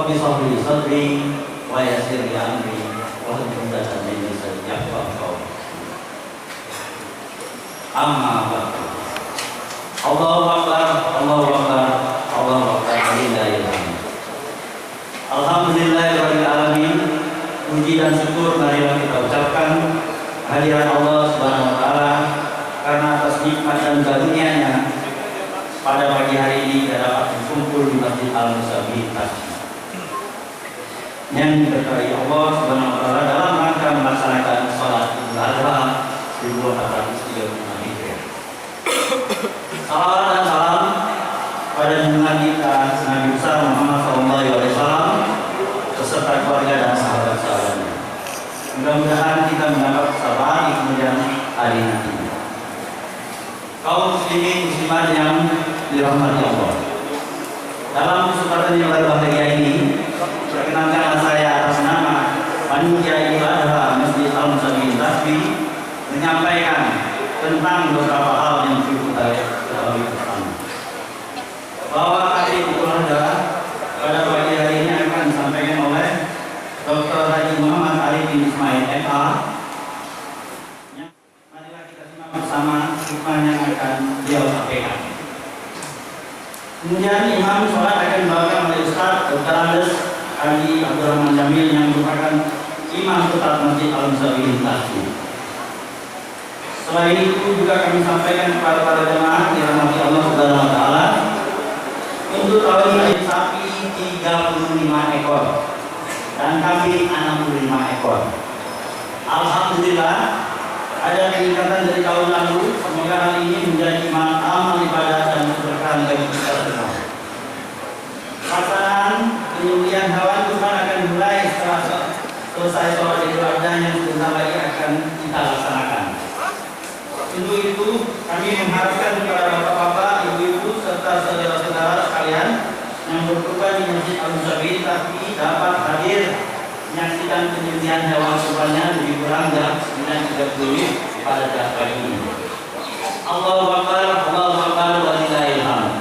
Rabbi shrah li sadri wa yassir li amri wahlul 'uqdatam min lisani yafqahu qawli. Amma ba'du. Allahu akbar, Allahu akbar, Allahu akbar, walillahil hamd. Alhamdulillahirabbil alamin. Puji dan syukur marilah kita ucapkan hadirat Allah Subhanahu wa taala karena atas nikmat dan karunia-Nya pada pagi hari ini kita dapat berkumpul di Masjid Al-Musabi Tasbih yang diberkahi Allah Subhanahu wa taala dalam rangka melaksanakan salat Idul Adha 1435 Hijriah. Salawat dan salam pada junjungan kita Nabi besar Muhammad SAW beserta keluarga dan sahabat-sahabatnya. Mudah-mudahan kita mendapat kesabaran di kemudian hari nanti. Kaum muslimin muslimat yang dirahmati Allah. Dalam kesempatan yang berbahagia ini, perkenankanlah saya atas nama Panitia Idul Adha Masjid Al-Musabi Tasbih menyampaikan tentang beberapa hal yang perlu kita ketahui bersama. Bahwa hari Idul Adha pada pagi hari ini akan disampaikan oleh Dr. Haji Muhammad Arif bin Ismail MA. Marilah kita simak bersama hikmah yang akan beliau sampaikan. Kemudian imam sholat akan dibawakan oleh Ustaz Dr. Andes Haji Abdurrahman Jamil yang merupakan imam tetap Masjid Al-Musabi Tasbih. Selain itu juga kami sampaikan kepada para jemaah dirahmati Allah Subhanahu wa taala untuk tahun ini sapi 35 ekor dan kambing 65 ekor. Alhamdulillah ada peningkatan dari tahun lalu. Semoga hal ini menjadi amal ibadah dan keberkahan bagi kita semua. Pelaksanaan penyembelihan hewan kurban akan dimulai setelah selesai sholat Idul Adha yang sebentar lagi akan kita laksanakan. Untuk itu kami mengharapkan kepada bapak-bapak, ibu-ibu serta saudara-saudara sekalian yang berkurban di Masjid Al-Musabi tapi dapat hadir menyaksikan penyembelihan hewan kurbannya lebih kurang jam 9.30 pada jam pagi ini. Allahu akbar, Allahu akbar, walillahil hamd.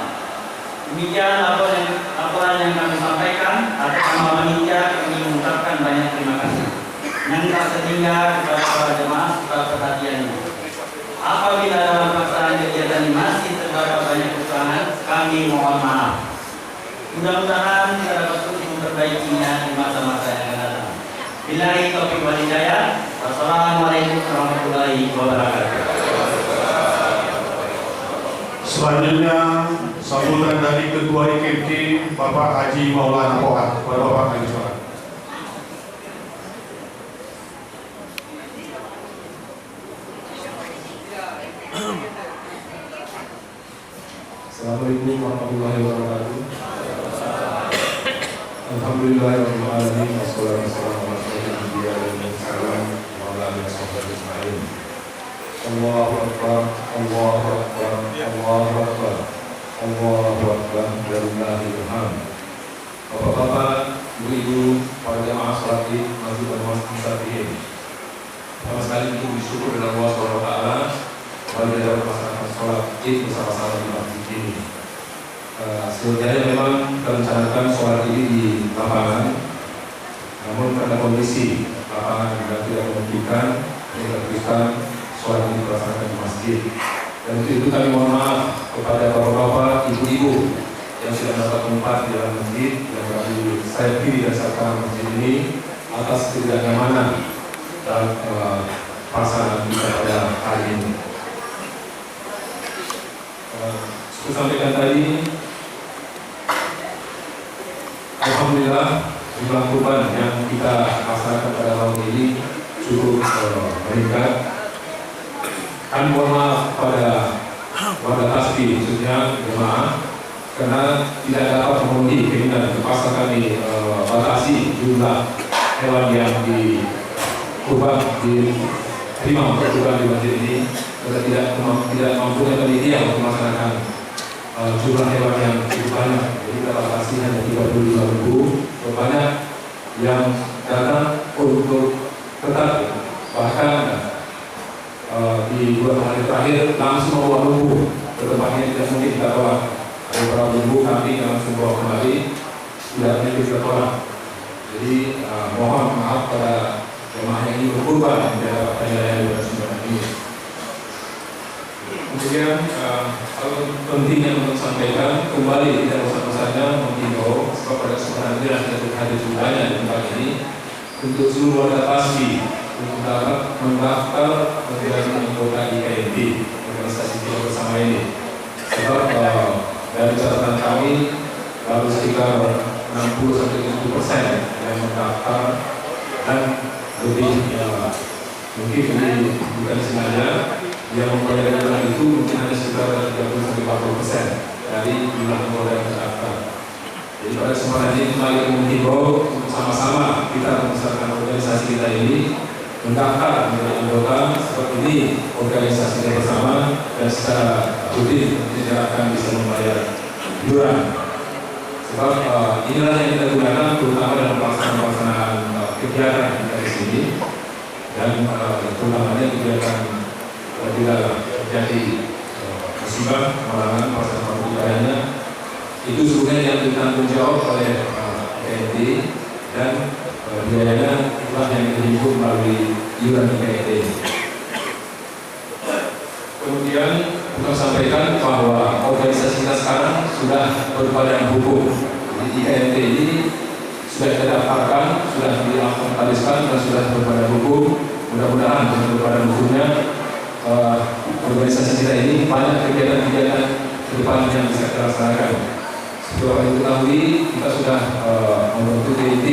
Demikian laporan yang kami sampaikan. Atas nama panitia kami mengucapkan banyak terima kasih yang tak terhingga kepada para jemaah serta perhatiannya. Apabila dalam pelaksanaan kegiatan ini masih terdapat banyak kekurangan, kami mohon maaf. Mudah-mudahan kita dapat terus memperbaikinya di masa-masa yang akan datang. Billahi taufiq wal hidayah. Wassalamualaikum warahmatullahi wabarakatuh. Selanjutnya sambutan dari Ketua IKMT Bapak Haji Maulana Pohan. Bapak Haji Soekarno. Assalamualaikum warahmatullahi wabarakatuh. Alhamdulillahirabbil alamin wassalatu wassalamu ala sayyidina wa mursalin maulana sallallahu alaihi. Allahu akbar, Allahu akbar, Allahu akbar, Allahu akbar, walillahil hamd. Bapak-bapak, ibu-ibu, para jamaah salat Id Masjid Al-Musabi. Pertama sekali itu bersyukur kepada Allah Subhanahu wa taala pada dalam melaksanakan sholat Id bersama-sama di masjid ini. Sebenarnya memang kita rencanakan sholat ini di lapangan, namun karena kondisi lapangan juga tidak memungkinkan, kita berikan sholat ini dilaksanakan di masjid. Dan untuk itu kami mohon maaf kepada bapak-bapak, ibu-ibu yang sudah mendapat tempat di dalam masjid yang kami saya pilih dan serta masjid ini atas ketidaknyamanan dan pelaksanaan kita pada hari ini. Seperti sampaikan tadi, alhamdulillah jumlah kurban yang kita laksanakan pada tahun ini cukup meningkat. Kami mohon maaf pada warga Tasbih khususnya jemaah karena tidak dapat memenuhi keinginan. Terpaksa kami batasi jumlah hewan yang diterima untuk kurban di masjid ini. Kita tidak mempunyai panitia untuk melaksanakan jumlah hewan yang cukup banyak. Jadi kita batasi hanya 35.000. Banyak yang datang untuk tetap bahkan di 2 hari terakhir langsung membawa bumbu ke tempatnya tidak mungkin kita tolak. Ada beberapa bumbu kami langsung bawa kembali sudah kita tolak. Jadi mohon maaf pada jemaah yang ingin berkurban mendapatkan yang dilaksanakan ini. Kemudian hal penting yang untuk sampaikan kembali tidak usah-usahnya menghimbau sebab pada kesempatan ini kita berhadir semuanya di tempat ini untuk seluruh warga Tasbi untuk dapat mendaftar menjadi anggota IKMD organisasi kita bersama ini. Sebab dari catatan kami baru sekitar 60-70% yang mendaftar dan lebih mungkin ini bukan sengaja yang membayar iuran itu mungkin hanya sekitar 30-40% dari jumlah anggota yang terdaftar. Jadi pada kesempatan ini kembali menghimbau untuk sama-sama kita membesarkan organisasi kita ini mendaftar menjadi anggota seperti ini organisasi kita bersama dan secara rutin tidak akan bisa membayar iuran. Sebab inilah yang kita gunakan terutama dalam pelaksanaan kegiatan kita di sini dan terutamanya kegiatan bila terjadi musibah, kemalangan, masalah budayanya itu sebenarnya yang ditanggung jawab oleh IKMD dan biayanya itulah yang dihimpun melalui iuran IKMD. Kemudian kita sampaikan bahwa organisasi kita sekarang sudah berbadan hukum. Jadi IKMD ini sudah kita daftarkan, sudah dilakukan dan sudah berbadan hukum. Mudah-mudahan dengan berbadan hukumnya organisasi kita ini banyak kegiatan-kegiatan ke depan yang bisa kita laksanakan. Setelah itu ketahui, kita sudah membentuk TNT,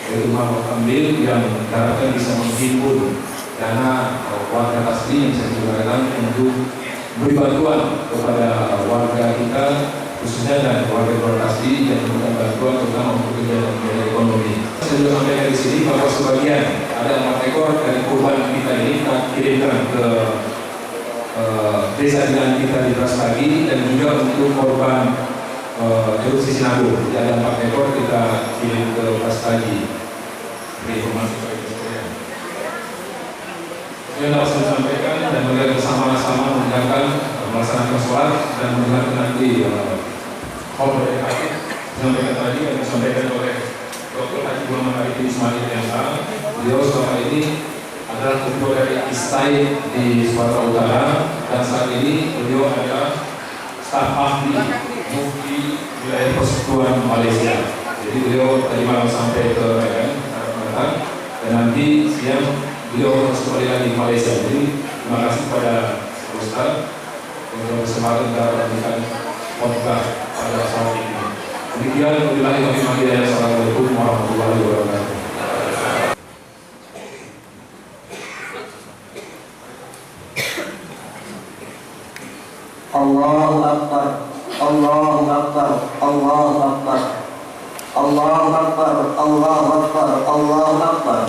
yaitu Mahkamah Ambil yang diharapkan bisa menghimpun dana warga Tasbi yang bisa digunakan untuk beri bantuan kepada warga kita, khususnya dan warga Tasbi yang membutuhkan bantuan terutama untuk kegiatan ekonomi. Saya juga sampaikan di sini bahwa sebagian ada 4 ekor dari kurban kita ini kita kirimkan ke desa dengan kita di Brastagi dan juga untuk korban Jeruk Sisinabu. Jadi ada 4 ekor kita kirim ke Brastagi. Informasi saya dapat saya sampaikan dan melihat bersama-sama mendengarkan melaksanakan sholat dan mendengarkan nanti khotbah dari Hakim sampaikan tadi yang disampaikan oleh Dr. Haji Muhammad Arifin Ismail Yanta. Beliau selama ini adalah ketua dari ISTAI di Sumatera Utara dan saat ini beliau adalah staf ahli mufti wilayah persekutuan Malaysia. Jadi beliau tadi malam sampai ke Medan dan nanti siang beliau harus kembali lagi ke Malaysia. Jadi terima kasih kepada Ustaz untuk kesempatan kita memberikan khotbah pada saat ini. Demikian, Assalamualaikum warahmatullahi wabarakatuh. Allahu Akbar, Allahu Akbar, Allahu Akbar, Allahu Akbar, Allahu Akbar, Allahu Akbar,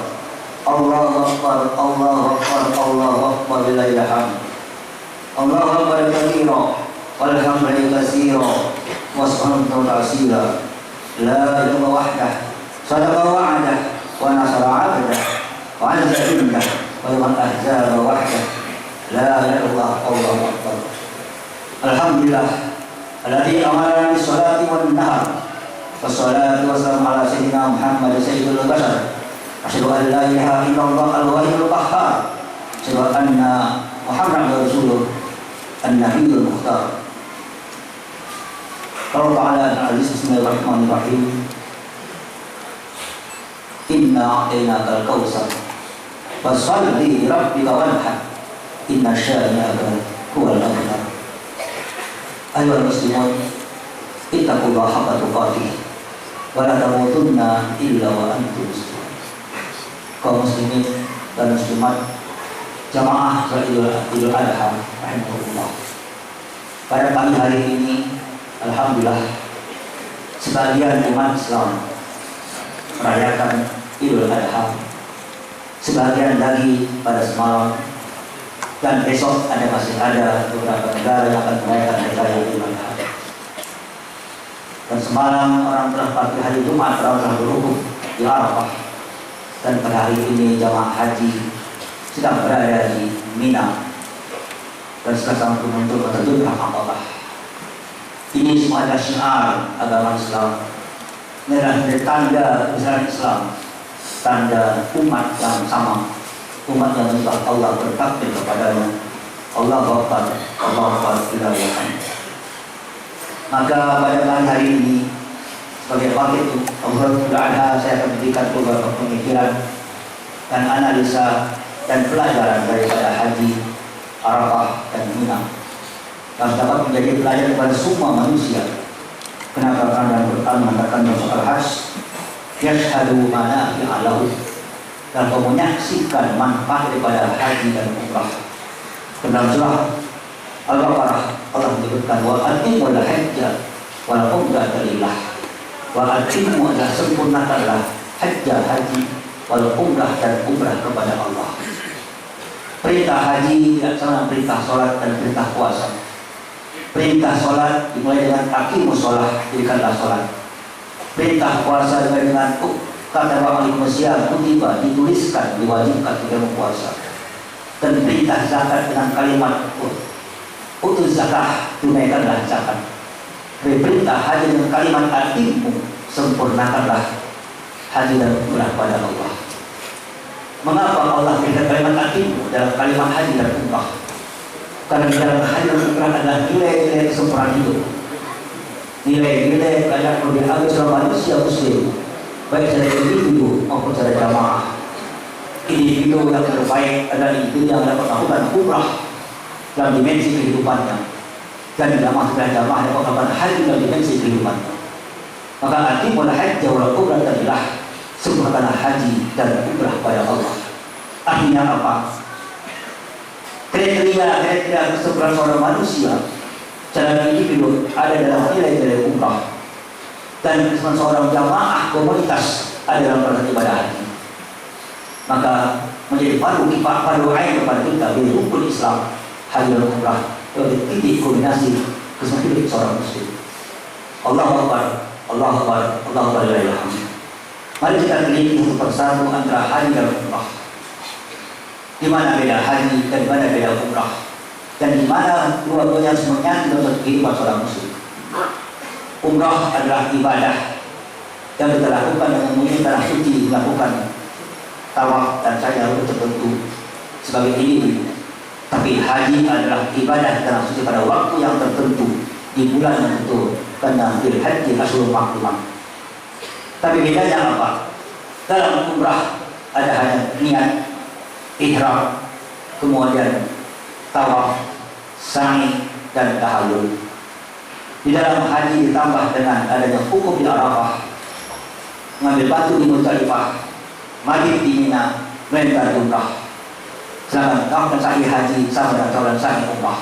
Allahu Akbar, Allahu Akbar, Allahu Akbar, lillahil hamd. Allahu Akbar katsira walhamdulillahi katsira wa subhanallahi katsira. La ilaha illallah wahdah, sadaqa wa'dah wa nasara 'abdah wa 'azza jundah wa yaman ahzaba wahdah. La ilaha illallah, Allahu Akbar. Alhamdulillah alladzi amarna bis-sholati wan-nahar. Wassalatu wassalamu ala sayyidina Muhammad sayyidul bashar. Asyhadu an la ilaha illallah al-wahidul qahhar. Asyhadu anna Muhammadar rasulullah an-nabiyyul mukhtar. Qala ta'ala al-aziz bismillahirrahmanirrahim. Inna a'tainakal kautsar fasholli li rabbika wanhar. Inna syani'aka huwal abtar. Ayyuhal muslimun, ittaqullaha haqqa tuqatih wa la tamutunna illa wa antum muslimun. Kaum muslimin dan muslimat jamaah salat Idul Adha rahimahullah. Pada pagi hari ini alhamdulillah sebagian umat Islam merayakan Idul Adha, sebagian lagi pada semalam, dan besok masih ada beberapa negara yang akan merayakan hari Idul Adha. Dan semalam orang telah pagi hari Jumat orang telah berwukuf di Arafah, dan pada hari ini jamaah haji sedang berada di Mina dan sekarang menuju ke Jumrah Aqabah. Ini semua adalah syiar agama Islam adalah tanda besar Islam, tanda umat yang sama, umat yang menyembah Allah, bertakbir kepadanya. Allah Akbar, Allah Akbar, ilahi. Maka pada hari ini sebagai wakil Idul Adha, saya akan memberikan beberapa pemikiran dan analisa dan pelajaran daripada Haji Arafah dan Mina yang dapat menjadi pelajaran kepada semua manusia. Kenapa? Karena Al-Quran mengatakan dalam surah Al-Hajj, yashhadu manafi'alahu, dan menyaksikan manfaat daripada haji dan umrah. Dalam surah Al-Baqarah Allah menyebutkan wa atimul hajja wal umrata lillah, wa atimu adalah sempurnakanlah hajjah haji wal umrah dan umrah kepada Allah. Perintah haji tidak sama perintah sholat dan perintah puasa. Perintah sholat dimulai dengan aqimus sholat, dirikanlah sholat. Perintah puasa dimulai dengan kata wa'alaikumussalam, kutiba, dituliskan, diwajibkan kita berpuasa. Dan perintah zakat dengan kalimat utus zakah, tunaikanlah zakat. Perintah haji dengan kalimat atimu, sempurnakanlah haji dan umrah pada Allah. Mengapa Allah berikan kalimat atimu dalam kalimat haji dan umrah? Karena dalam haji dan umrah adalah nilai-nilai kesempurnaan hidup, nilai-nilai keadaan lebih agung seorang manusia muslim, baik secara individu maupun secara jamaah. Individu yang terbaik adalah individu yang dapat melakukan umrah dalam dimensi kehidupannya, dan jamaah yang dapat melakukan haji dalam dimensi kehidupannya. Maka atimul hajja wal umrata lillah, sempurnakanlah haji dan umrah pada Allah. Artinya apa? Kriteria kesempurnaan seorang manusia secara individu ada dalam nilai-nilai umrah, dan kesempurnaan seorang jamaah komunitas ada dalam proses ibadah haji. Maka menjadi fardu ain kepada kita di rukun Islam haji dan umrah sebagai titik kombinasi kesempurnaan hidup seorang muslim. Allahu Akbar, Allahu Akbar, Allahu Akbar, la ilaha illallah. Mari kita teliti satu persatu antara haji dan umrah. Di mana beda haji dan di mana beda umrah, dan di mana dua-duanya semuanya dalam kehidupan seorang muslim. Umrah adalah ibadah yang kita lakukan dengan mengunjungi tanah suci, melakukan tawaf dan sa'i tertentu sebagai individu. Tapi haji adalah ibadah tanah suci pada waktu yang tertentu di bulan yang tertentu, karena fil haji asyhurun ma'lumat. Tapi bedanya apa? Dalam umrah ada hanya niat, ihram, kemudian tawaf, sa'i dan tahallul. Di dalam haji ditambah dengan adanya hukum di Arafah, mengambil batu di Muzdalifah, maghrib di Mina, melempar jumrah. Sedangkan tawaf dan sa'i haji sama dengan tawaf dan sa'i umrah.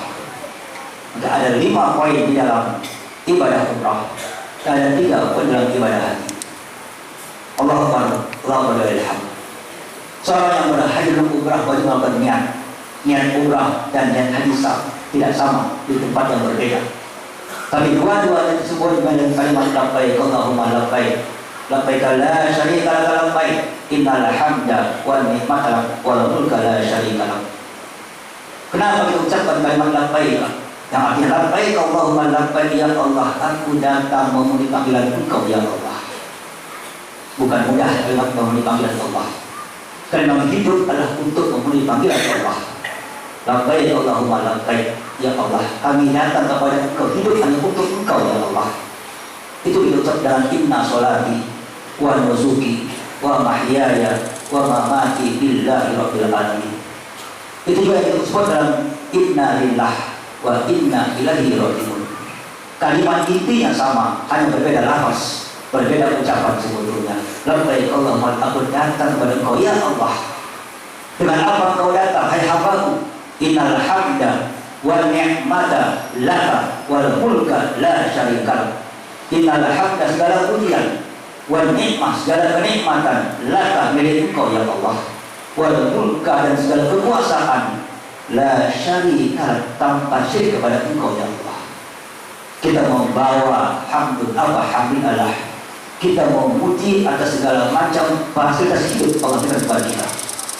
Maka ada 5 poin di dalam ibadah umrah, dan ada 3 poin dalam ibadah haji. Allah Akbar, Allah Akbar, alhamdulillah. Seorang yang berhaji dan umrah wajib melakukan niat umrah dan niat haji tidak sama di tempat yang berbeda. Tapi dua-duanya tersebut dengan kalimat labbaik Allahumma labbaik, labbaik la syarika laka labbaik, innal hamda wan ni'mata lak wal mulka la syarika lak. Kenapa kita ucapkan kalimat labbaik? Yang artinya labbaik Allahumma labbaik, ya Allah, aku datang memenuhi panggilan Engkau ya Allah. Bukan mudah kalimat memenuhi panggilan Allah. Karena hidup adalah untuk memenuhi panggilan Allah. Labbaik Allahumma labbaik, ya Allah, kami datang kepada Engkau, hidup hanya untuk Engkau ya Allah. Itu diucap dalam inna sholati wa nusuki wa mahyaya wa mamati lillahi rabbil alamin. Itu juga yang disebut dalam inna lillah wa inna ilaihi raji'un. Kalimat intinya sama, hanya berbeda lafaz, berbeda ucapan sebetulnya. Labbaik Allahumma, aku datang kepada Engkau ya Allah. Dengan apa Engkau datang? Hai hambaku, innal hamda wa ni'mata laka wal mulka la syarika lak. Innal hamda, segala pujian, wa ni'mah, segala kenikmatan, laka, milik Engkau ya Allah, wal mulka, dan segala kekuasaan, la syarika lak, tanpa syirik kepada Engkau ya Allah. Kita membawa hamdun apa hamdulillah, kita memuji atas segala macam fasilitas hidup Allah berikan kepada kita.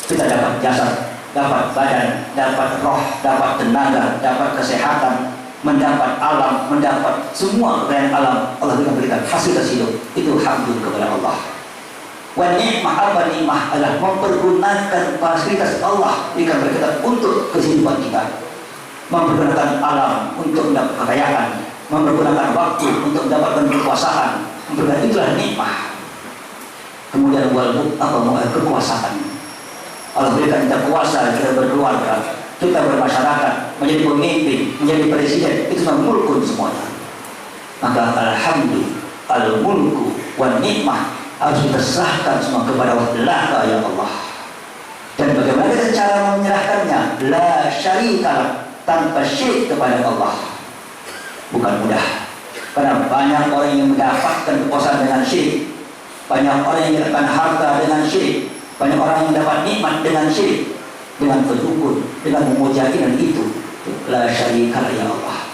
Kita dapat jasad, dapat badan, dapat roh, dapat tenaga, dapat kesehatan, mendapat alam, mendapat semua kekayaan alam Allah berikan fasilitas hidup. Itu hamdun kepada Allah. Wa ni'mah, apa nikmah adalah mempergunakan fasilitas Allah berikan berkat untuk kehidupan kita, mempergunakan alam untuk mendapat kekayaan, mempergunakan waktu untuk mendapatkan kekuasaan, mempergunakan itulah nikmah. Kemudian kekuasaan, Allah berikan kita kuasa, kita berkeluarga, kita bermasyarakat, menjadi pemimpin, menjadi presiden, itu semua mulkun semuanya. Maka alhamdulillah, al-mulku wa nikmah harus kita serahkan semua kepada Allah ya Allah. Dan bagaimana kita cara menyerahkannya? La syarika, tanpa syirik kepada Allah. Bukan mudah, karena banyak orang yang mendapatkan kekuasaan dengan syirik, banyak orang yang mendapatkan harta dengan syirik, banyak orang yang dapat nikmat dengan syirik, dengan berdukun, dengan memuja dan itu. La syarika ya Allah.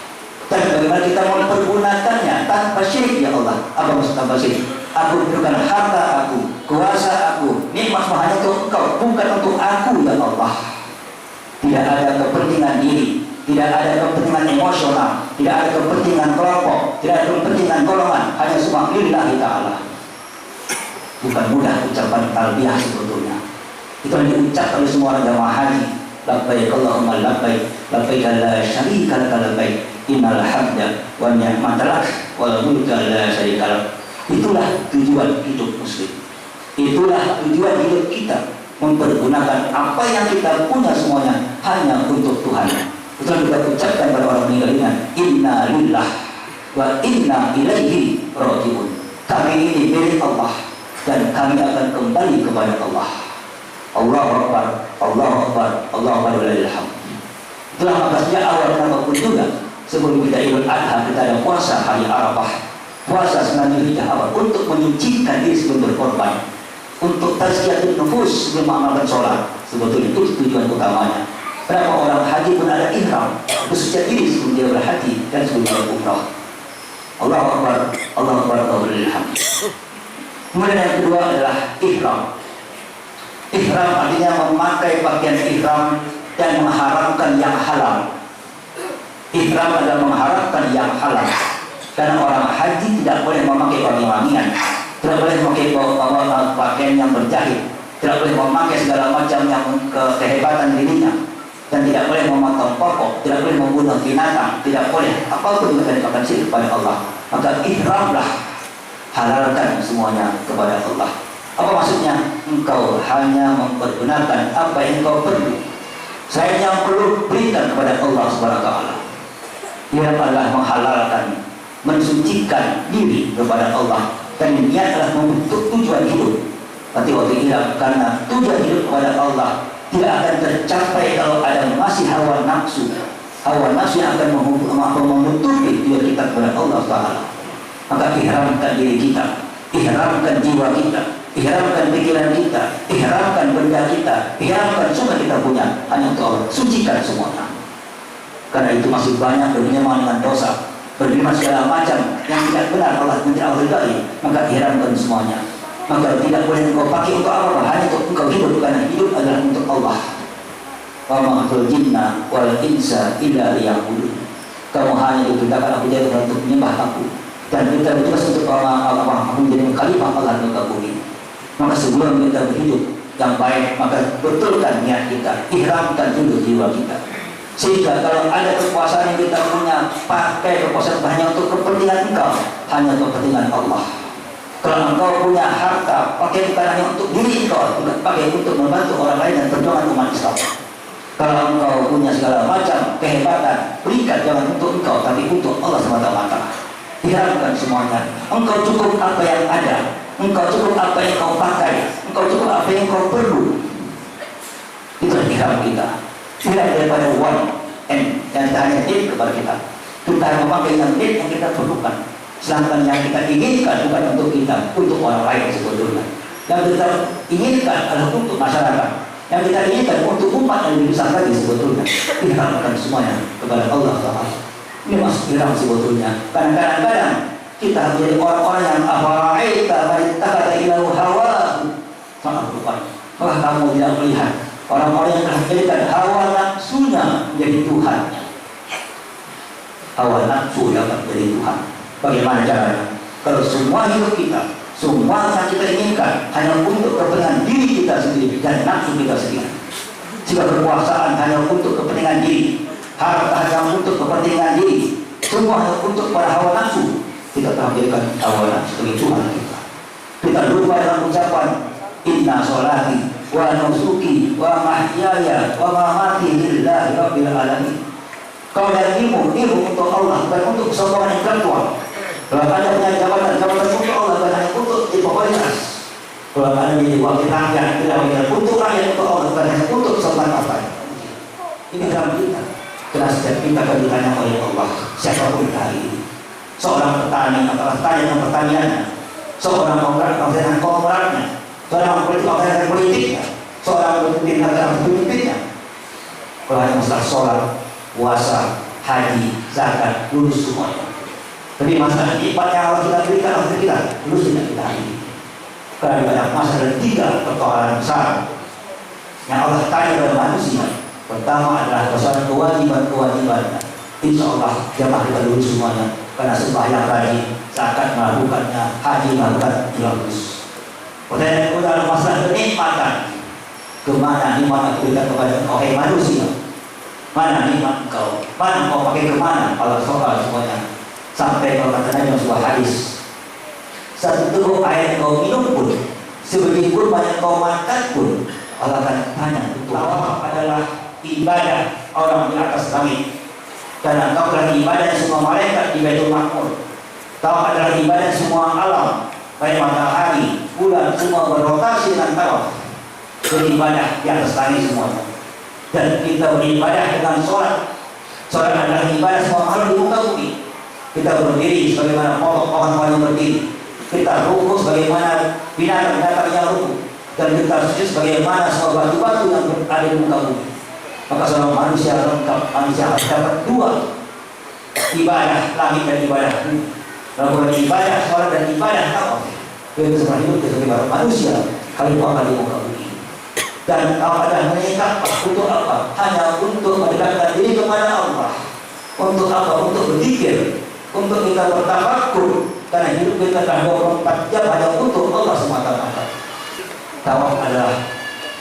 Tapi bagaimana kita mempergunakannya tanpa syirik ya Allah? Apa maksud tanpa syirik? Aku berikan harta aku, kuasa aku, nikmat semua hanya untuk Engkau, bukan untuk aku ya Allah. Tidak ada kepentingan diri, tidak ada kepentingan emosional, tidak ada kepentingan kelompok, tidak ada kepentingan golongan, hanya semua lillahi ta'ala. Bukan mudah ucapan talbiyah sebetulnya. Itu yang diucap oleh semua orang jamaah haji. Labbaik Allahumma labbaik, labbaik la syarika laka labbaik, innal hamda wa ni'mata lak wal mulka la syarika lak. Itulah tujuan hidup muslim. Itulah tujuan hidup kita, mempergunakan apa yang kita punya semuanya hanya untuk Tuhan. Itulah kita ucapkan pada orang meninggal dengan inna lillah wa inna ilaihi raji'un. Kami ini milik Allah dan kami akan kembali kepada Allah. Allahu Akbar, Allahu Akbar, Allahu Akbar walillahil hamd. Itulah maka sejak awal nama pun juga sebelum kita Idul Adha kita ada puasa hari Arafah. Puasa 9 Dzulhijjah awal untuk menyucikan diri sebelum berkorban, untuk tazkiyatun nufus sebelum mengamalkan sholat. Sebetulnya itu tujuan utamanya. Berapa orang haji pun ada ihram, bersuci diri sebelum dia berhaji dan sebelum dia umrah. Allahu Akbar, Allahu Akbar, Allahu Akbar. Kemudian yang kedua adalah ihram. Ihram artinya memakai pakaian ihram dan mengharamkan yang halal. Ihram adalah mengharamkan yang halal. Karena orang haji tidak boleh memakai wangi-wangian, tidak boleh memakai pakaian yang berjahit, tidak boleh memakai segala macam yang kehebatan dirinya, dan tidak boleh memotong pokok, tidak boleh membunuh binatang, tidak boleh apapun yang dikatakan syirik kepada Allah. Maka ihramlah, halalkan semuanya kepada Allah. Apa maksudnya? Engkau hanya mempergunakan apa yang engkau perlu. Selain yang perlu berikan kepada Allah Subhanahu wa taala. Dia adalah menghalalkan, mensucikan diri kepada Allah, dan niat adalah membentuk tujuan hidup. Tapi waktu hilang karena tujuan hidup kepada Allah tidak akan tercapai kalau ada masih hawa nafsu. Hawa nafsu yang akan menutupi tujuan kita kepada Allah Taala. Maka ihramkan diri kita, ihramkan jiwa kita, ihramkan pikiran kita, ihramkan benda kita, ihramkan semua kita punya hanya untuk Allah. Sucikan semuanya. Karena itu masih banyak berguna dengan dosa, berguna segala macam yang tidak benar Allah tidak ridai, maka ihramkan semuanya. Maka tidak boleh engkau pakai untuk apa-apa, hanya untuk engkau hidup, karena hidup adalah untuk Allah. Wa ma'atul jinna wal insa illa liya'budun. Kamu hanya diciptakan aku jadi untuk menyembah aku, dan kita bertugas untuk Allah menjadi khalifah Allah di muka bumi. Maka sebelum kita berhidup yang baik, maka betulkan niat kita, ihramkan dulu jiwa kita. Sehingga kalau ada kekuasaan yang kita punya, pakai kekuasaan hanya untuk kepentingan engkau, hanya untuk kepentingan Allah. Kalau engkau punya harta, pakai bukan hanya untuk diri engkau, bukan pakai untuk membantu orang lain dan perjuangan umat Islam. Kalau engkau punya segala macam kehebatan, berikan jangan untuk engkau, tapi untuk Allah SWT. Ihramkan semuanya. Engkau cukup apa yang ada, engkau cukup apa yang kau pakai, engkau cukup apa yang kau perlu. Itulah ihram kita. Tidak daripada one and yang hanya need kepada kita. Kita memakai yang need yang kita perlukan. Sedangkan yang kita inginkan bukan untuk kita, untuk orang lain sebetulnya. Yang kita inginkan adalah untuk masyarakat. Yang kita inginkan untuk umat yang lebih besar lagi sebetulnya. Ihramkan semuanya kepada Allah Taala. Ini masuk ihram sebetulnya. Kadang-kadang kita menjadi orang-orang yang afara'aita man ittakhadha ilahu hawahu. Sangat bukan. Maka kamu tidak melihat orang-orang yang telah menjadikan hawa nafsunya menjadi Tuhan. Hawa nafsu dapat menjadi Tuhan. Bagaimana caranya? Kalau semua hidup kita Semua yang kita inginkan hanya untuk kepentingan diri kita sendiri dan nafsu kita sendiri. Jika kekuasaan hanya untuk kepentingan diri, harta hanya untuk kepentingan diri, semua hanya untuk para hawa nafsu, kita tampilkan hawa nafsu sebagai Tuhan kita. Kita lupa dalam ucapan inna sholati wa nusuki wa mahyaya wa mamati lillahi rabbil alamin. Kau dan ibu untuk Allah, bukan untuk kesombongan intelektual. Kalau Anda punya jabatan untuk Allah, bukan hanya untuk dipopularitas. Kalau Anda menjadi wakil rakyat, tidak hanya untuk rakyat, untuk Allah, bukan hanya untuk kesombongan apa. Ini dalam kita. Karena setiap kita akan ditanya oleh Allah, siapapun hari ini. Seorang petani adalah petani dengan pertaniannya, seorang kongrat dengan kongratnya, seorang politik dengan politiknya, seorang pemimpin dengan pemimpinnya. Kalau hanya masalah sholat, puasa, haji, zakat, lulus semuanya. Tapi masalah nikmat yang Allah kita berikan oleh kita, lulus tidak kita ini. Karena banyak masalah 3 persoalan besar yang Allah tanya kepada manusia. Pertama adalah persoalan kewajiban-kewajiban. Insya Allah jamaah kita lulus semuanya. Karena sembahyang rajin, zakat melakukannya, haji melakukan, lulus. Pertanyaan kedua adalah masalah kenikmatan. Kemana nikmat yang diberikan kepada orang manusia? Mana nikmat engkau? Mana engkau pakai kemana? Allah soal semuanya. Sampai kalau katanya dalam sebuah hadis, satu teguk air kau minum pun, sebiji pun banyak kau makan pun, Allah akan tanya. Tawaf adalah ibadah orang di atas langit, dan engkau adalah ibadah semua malaikat di Baitul Ma'mur. Tawaf adalah ibadah semua alam, baik matahari, bulan, semua berrotasi dengan tawaf. Beribadah di atas langit semuanya. Dan kita beribadah dengan sholat. Sholat adalah ibadah semua makhluk di muka bumi. Kita berdiri sebagaimana pohon-pohon yang berdiri. Kita rukuk sebagaimana binatang-binatang yang rukuk. Dan kita sujud sebagaimana semua batu-batu yang ada di muka bumi. Maka seorang manusia lengkap, manusia harus dapat 2 ibadah langit dan ibadah bumi. Lalu ibadah sholat dan ibadah tawaf. Itu sebenarnya hidup sebagai manusia khalifah di muka bumi. Dan kalau ada mengikat untuk apa? Hanya untuk mendekatkan diri kepada Allah. Untuk apa? Untuk berzikir, untuk kita bertafakur. Karena hidup kita adalah 24 jam hanya untuk Allah semata-mata. Tawaf adalah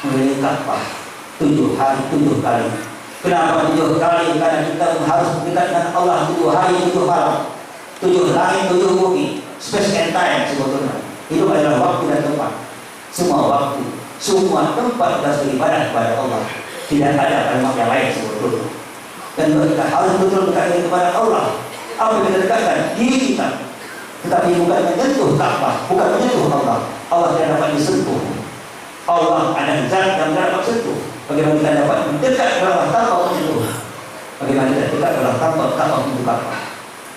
mengikat 7 hari 7 kali. Kenapa 7 kali? Karena kita harus berdekat dengan Allah 7 hari 7 malam, 7 langit 7 bumi. Space and time sebetulnya. Itu adalah waktu dan tempat. Semua waktu, semua tempat adalah beribadah kepada Allah. Tidak ada kalimat yang lain sebetulnya. Dan kita harus betul dekat kepada Allah. Apa yang kita dekatkan? Diri kita. Tetapi bukan menyentuh Ka'bah, bukan menyentuh Allah. Allah tidak dapat disentuh. Allah ada zat yang tidak dapat sentuh. Bagaimana kita dapat mendekat kepada Allah tanpa menyentuh? Bagaimana kita dekat kepada Allah tanpa menyentuh Ka'bah?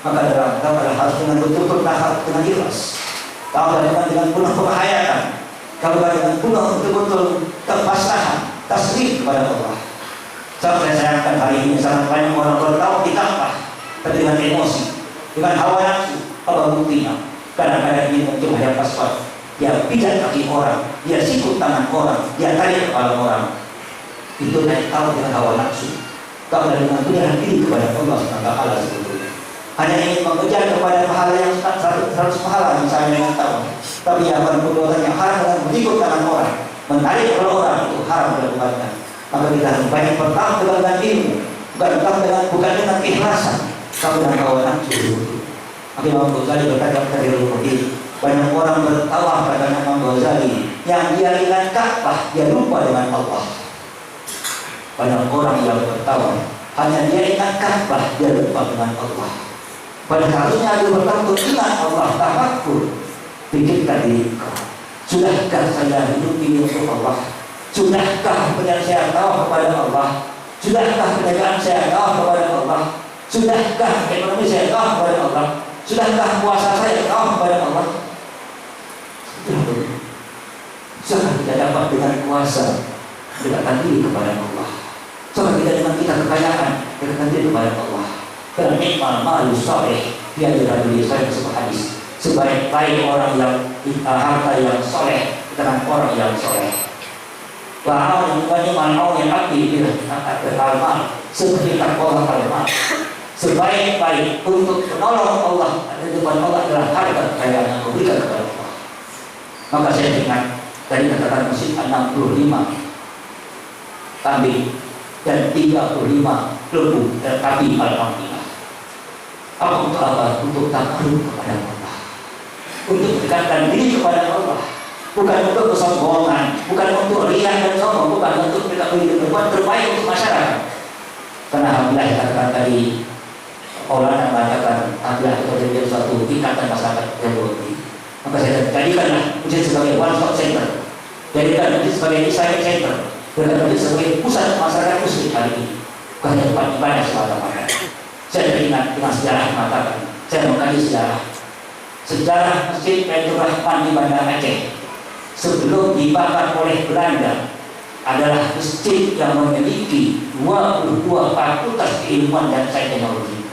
Maka dalam Ka'bah harus dengan betul-betul tahap dengan ikhlas. Ka'bah dengan penuh penghayatan. Kalau dengan penuh betul-betul kepasrahan, taslim kepada Allah. Saya sayangkan hari ini sangat banyak orang bertawaf di Ka'bah, tapi dengan emosi, dengan hawa nafsu. Apa buktinya? Kadang-kadang ini untuk hanya paspor. Dia pijat kaki orang, dia sikut tangan orang, dia tarik kepala orang. Itu naik tahu dengan hawa nafsu. Kau dengan menyerah diri kepada Allah SWT sebetulnya. Hanya ingin mengejar kepada pahala yang 100 pahala misalnya dengan tahu. Tapi akan perbuatan yang haram dengan berikut tangan orang, menarik kepala orang, itu haram dilakukannya. Maka kita harus banyak pertama dengan ilmu, bukan dengan ikhlasan, tapi dengan hawa nafsu. Imam Ghazali berkata pada Al-Qur'an, banyak orang bertawaf pada Imam Ghazali yang dia ingat Ka'bah, dia lupa dengan Allah. Banyak orang yang bertawaf hanya dia ingat Ka'bah, dia lupa dengan Allah. Pada harusnya dia bertawaf ingat Allah, tafakur, pikirkan diri kau. Sudahkah saya hidup ini untuk Allah? Sudahkah penyelesaian tawaf kepada Allah? Sudahkah penjagaan saya tawaf kepada Allah? Sudahkah ekonomi saya tawaf kepada Allah? Sudahkah puasa saya tawaf kepada Allah? Sudah kita dapat dengan puasa dekatkan diri kepada Allah. Sudah kita dengan kita kekayaan dekatkan diri kepada Allah. Karena nikmal malu soleh dia dirajuli saya sebuah hadis. Sebaik-baik orang yang harta yang soleh dengan orang yang soleh. Wahai yang yang aktif berhalal seperti takwa halal. Sebaik-baik untuk menolong Allah di depan Allah adalah harta kekayaan yang diberikan kepada Allah. Maka saya ingat dari katakan masjid 65 kambing dan 35 lembu kambing alhamdulillah. Apa untuk apa? Untuk takarub kepada Allah, untuk mendekatkan diri kepada Allah, bukan untuk kesombongan, bukan untuk riak dan sombong, bukan untuk kita berbuat terbaik untuk masyarakat. Karena alhamdulillah katakan tadi orang mengatakan alhamdulillah kita menjadi suatu ikatan masyarakat yang berarti. Maka saya jadikanlah masjid sebagai one stop center, jadikan masjid sebagai Islamic center, jadikan masjid sebagai pusat masyarakat muslim hari ini, bukan hanya tempat ibadah semata-mata. Saya teringat dengan sejarah mengatakan, saya mengkaji sejarah Masjid Baitur Rahman di Banda Aceh sebelum dibakar oleh Belanda adalah masjid yang memiliki 22 fakultas keilmuan dan sains teknologi.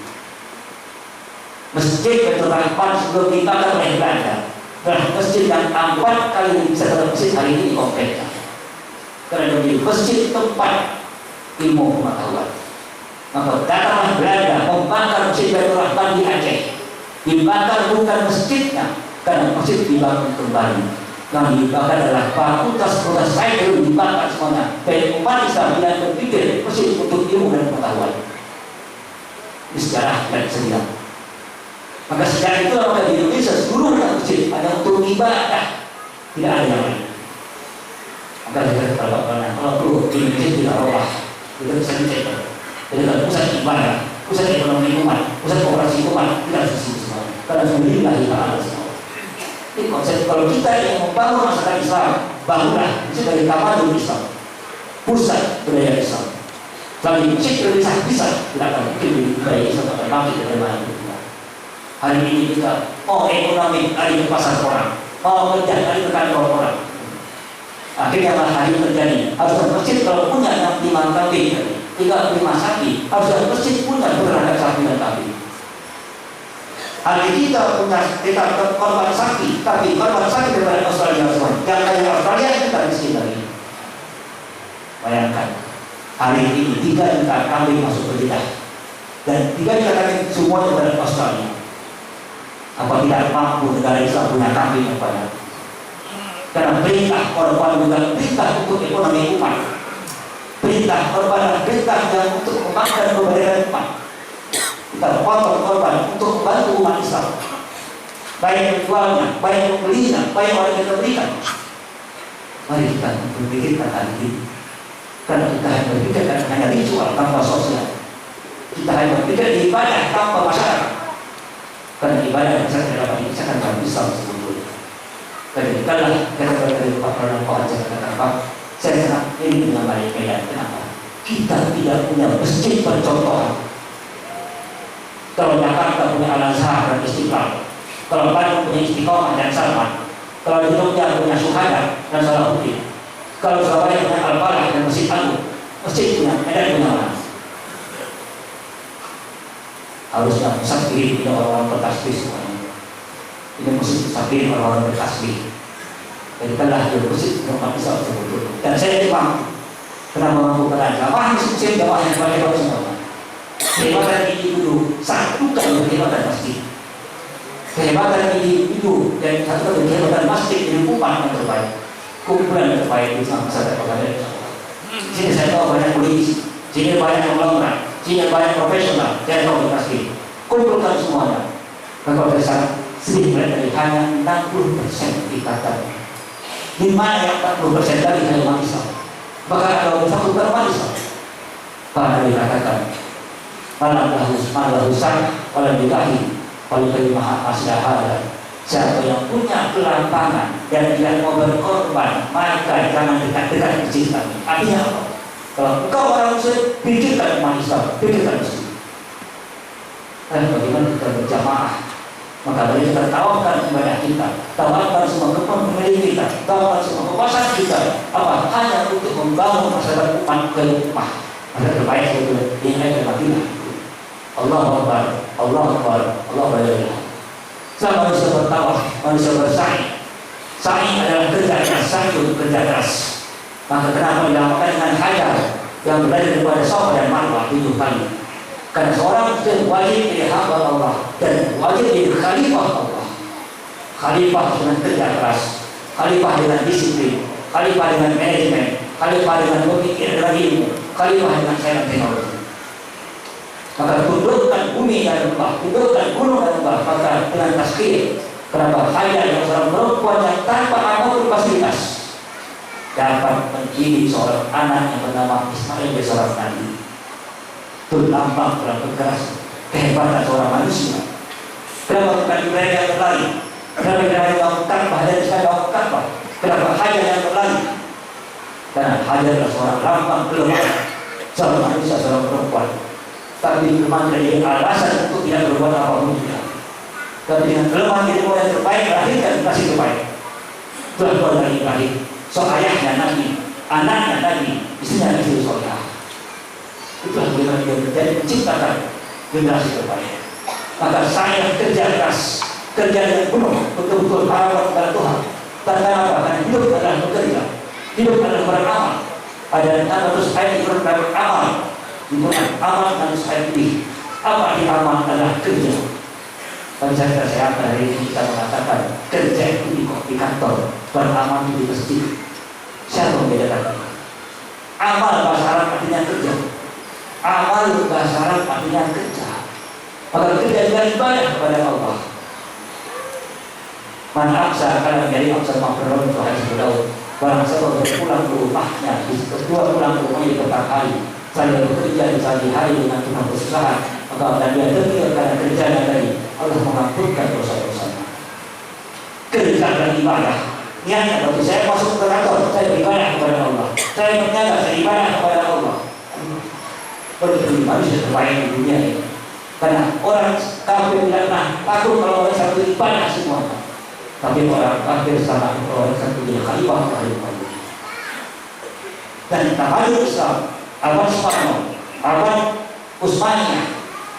Masjid Baitur Rahman sebelum dibakar oleh Belanda adalah masjid yang 4 kali bisa terdapat masjid hari ini kompleknya, karena menjadi masjid tempat ilmu pengetahuan. Maka datanglah Belanda membakar Masjid Baitur Rahman di Aceh. Dibakar bukan masjidnya, karena masjid dibangun kembali. Yang dibakar adalah fakultas sains yang dibakar semuanya. Dan umat Islam yang berpikir masjid untuk ilmu dan pengetahuan. Ini sejarah dan sejarah. Maka sejak itu maka di Indonesia seluruh masjid hanya untuk ibadah, tidak ada yang lain. Maka kita katakan kalau perlu di Indonesia tidak Allah, kita bisa dicek. Jadi kalau pusat ibadah, pusat ekonomi umat, pusat operasi umat, tidak sesuai semua. Karena sendirilah kita ada semua. Ini konsep kalau kita yang membangun masyarakat Islam, bangunlah itu dari tamadun Islam, pusat budaya Islam. Kalau di masjid bisa tidak akan mungkin budaya Islam akan bangkit dari mana. Hari ini kita ekonomi hari ke pasar orang, kerja hari ke kantor orang. Akhirnya hari terjadi. Harus masjid kalau punya 65 kambing. 35 sapi, harus ada masjid punya beragam sapi dan kambing. Hari kita punya kita korban sapi, tapi korban sapi daripada Australia semua. Yang kaya Australia kita miskin lagi. Bayangkan, hari ini 3 juta kambing masuk ke kita, dan 3 juta kambing semuanya dari Australia. Apa tidak mampu negara Islam punya kambing yang banyak? Karena perintah korban juga perintah untuk ekonomi umat. Perintah korban perintah yang untuk memakan keberadaan umat. Kita potong korban untuk membantu umat Islam, baik menjualnya, baik membelinya, baik orang yang kita berikan. Mari kita berpikirkan hal ini, karena kita hanya berpikirkan hanya ritual tanpa sosial. Kita hanya berpikir ibadah tanpa masyarakat, karena ibadah yang bisa dapat dipisahkan dalam Islam sebetulnya. Dan itulah kata-kata dari Pak Prabowo aja kata-kata saya sangat ingin dengan baik. Kenapa? Kita tidak punya masjid percontohan. Kalau Jakarta punya Al-Azhar dan Istiqlal, kalau Bandung punya Istiqomah dan Salman, kalau di Jogja punya Suhada dan Salahuddin, kalau Surabaya punya Al-Falah dan Masjid Agung, masjid punya Medan punya mana? Harusnya musafir punya orang-orang bertasbih semuanya. Ini masjid musafir orang-orang bertasbih. Jadi telah bermusik tempat Islam sebetulnya. Dan saya memang pernah mengakukan jamaah muslim jamaah yang banyak semua. Kehebatan individu satukan dengan kehebatan masjid. Kehebatan individu dan satukan dengan kehebatan masjid jadi kumpulan yang terbaik. Kumpulan yang terbaik di masyarakat kepada sini saya tahu banyak polisi, sini banyak ulama, sini banyak profesional, dan tahu di masjid. Kumpulkan semuanya. Maka pada saat sedikit dari hanya 60% ikatan. Di mana yang 40% tadi hanya umat Islam, bahkan ada satu umat Islam. Para dikatakan malam lahusah oleh dikahi oleh kelima asyahadat. Siapa yang punya kelampangan dan tidak mau berkorban, maka jangan dekat-dekat masjid kami. Artinya apa? Kalau engkau orang muslim, pikirkan umat Islam, pikirkan muslim. Dan bagaimana kita berjamaah? Maka dari kita tawakkan ibadah kita, tawakkan semua kepemilikan kita, tawakkan semua kekuasaan kita, apa hanya untuk membangun masyarakat umat ke rumah, masyarakat terbaik itu yang ada di Madinah. Allahu Akbar, Allahu Akbar, Allahu Akbar. Selama manusia bertawaf, manusia bersa'i. Sa'i adalah kerja keras, sa'i untuk kerja keras. Maka kenapa dinamakan dengan hajar yang berada daripada Safa dan Marwah 7 kali? Karena seorang muslim wajib jadi hamba Allah dan wajib jadi khalifah Allah. Khalifah dengan kerja keras, khalifah dengan disiplin, khalifah dengan manajemen, khalifah dengan berpikir dengan ilmu, khalifah dengan sains teknologi. Maka tundukkan bumi dan lembah, tundukkan gunung dan lembah, maka dengan tazkiyah. Kenapa? Hajar yang seorang perempuan yang tanpa apapun fasilitas dapat mendidik seorang anak yang bernama Ismail dari seorang nabi. Itu lambang dalam kekerasan kehebatan seorang manusia. Kenapa bukan Ibrahim yang berlari? Kenapa Ibrahim yang Ka'bah dan Ismail yang Ka'bah? Kenapa Hajar yang berlari? Karena Hajar adalah seorang lambang kelemahan seorang manusia, seorang perempuan. Tapi kelemahan dari alasan untuk tidak berbuat apapun juga. Tapi dengan kelemahan jadi yang terbaik, lahirkan kasih terbaik. Itulah keluarga Ibrahim. So ayahnya Nabi, anaknya Nabi, istrinya Nabi Soleh. Itulah bagaimana dia menjadi menciptakan generasi terbaik. Maka saya kerja keras, kerja dengan penuh, betul-betul merawat kepada Tuhan. Karena apa? Karena hidup adalah bekerja, hidup adalah beramal. Ada terus ayat itu beramal. Dimulai amal dan supaya pilih. Apa di amal adalah kerja. Tapi saya hari ini kita mengatakan kerja itu di kantor, beramal itu di masjid. Siapa membedakan? Amal bahasa Arab artinya kerja. Amal bahasa Arab artinya kerja. Maka kerja adalah ibadah kepada Allah. Mana aksa kalau dari aksa makron itu harus berdaun. Barang siapa berpulang ke rumahnya, kedua pulang ke rumahnya tetap hari. Saya bekerja di pagi hari dengan Tuhan berusaha, maka dan dia terkira karena kerjanya tadi Allah mengampunkan dosa-dosanya. Kerja dan ibadah. Niatnya bagi saya masuk ke kantor, saya beribadah kepada Allah. Saya berniaga, saya ibadah kepada Allah. Begitu manusia terbaik di dunia ini. Karena orang kafir tidak pernah takut kalau orang satu ibadah semuanya. Tapi orang kafir sama orang satu dia khalifah. Dan tamadun Islam, awal Soekarno, awal Utsmaniyah,